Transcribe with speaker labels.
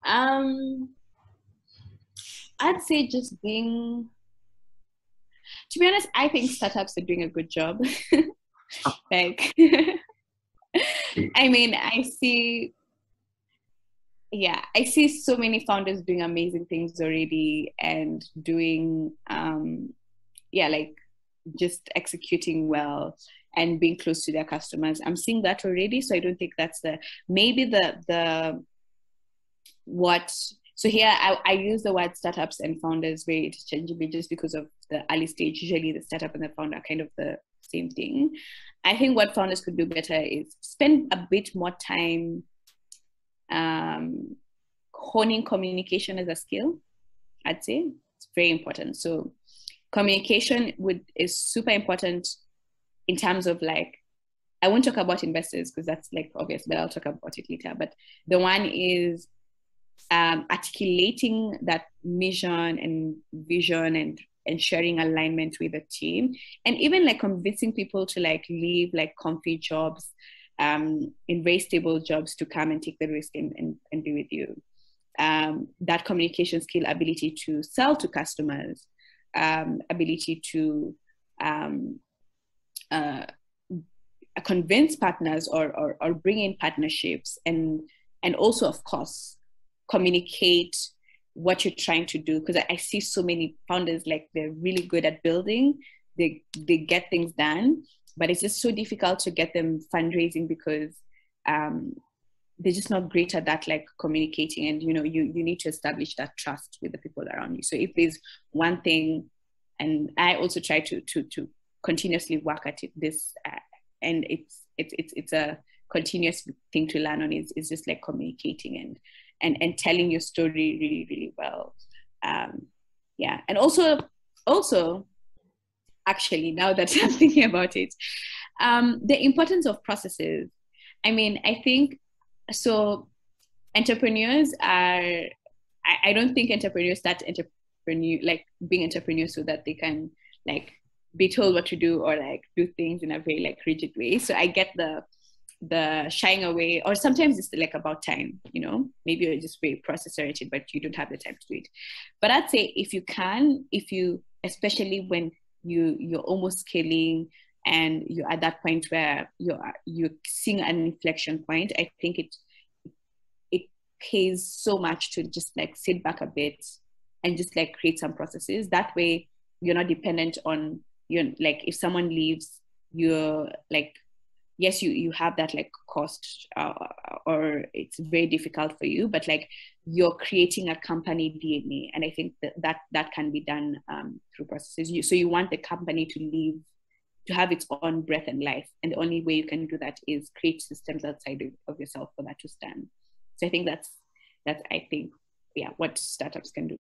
Speaker 1: Um, I'd say just being, to be honest, I think startups are doing a good job. Like, I mean, I see so many founders doing amazing things already and doing, like just executing well and being close to their customers. I'm seeing that already. So I don't think that's maybe the, what, so here I use the word startups and founders very interchangeably just because of the early stage. Usually the startup and the founder are kind of the same thing. I think what founders could do better is spend a bit more time honing communication as a skill. I'd say it's very important. So communication is super important in terms of like, I won't talk about investors because that's like obvious, but I'll talk about it later. But the one is articulating that mission and vision and ensuring alignment with the team, and even like convincing people to like leave like comfy jobs, in very stable jobs, to come and take the risk and be with you. That communication skill, ability to sell to customers, ability to convince partners or bring in partnerships, and also of course communicate what you're trying to do, because I see so many founders like they're really good at building, they get things done, but it's just so difficult to get them fundraising because they're just not great at that, like communicating. And you need to establish that trust with the people around you. So if there's one thing, and I also try to continuously work at this, and it's a continuous thing to learn on, is just like communicating and telling your story really, really well. And also actually, now that I'm thinking about it, the importance of processes. I mean, I think so. Entrepreneurs are. I don't think entrepreneurs start being entrepreneurs so that they can like be told what to do or like do things in a very like rigid way. So I get the shying away, or sometimes it's like about time, maybe you're just very process oriented but you don't have the time to do it. But I'd say if you especially when you're almost scaling and you're at that point where you're seeing an inflection point, I think it pays so much to just like sit back a bit and just like create some processes. That way you're not dependent on like if someone leaves, you're like, yes, you have that like cost, or it's very difficult for you, but like you're creating a company DNA. And I think that can be done through processes. So you want the company to have its own breath and life. And the only way you can do that is create systems outside of yourself for that to stand. So I think that's I think, yeah, what startups can do.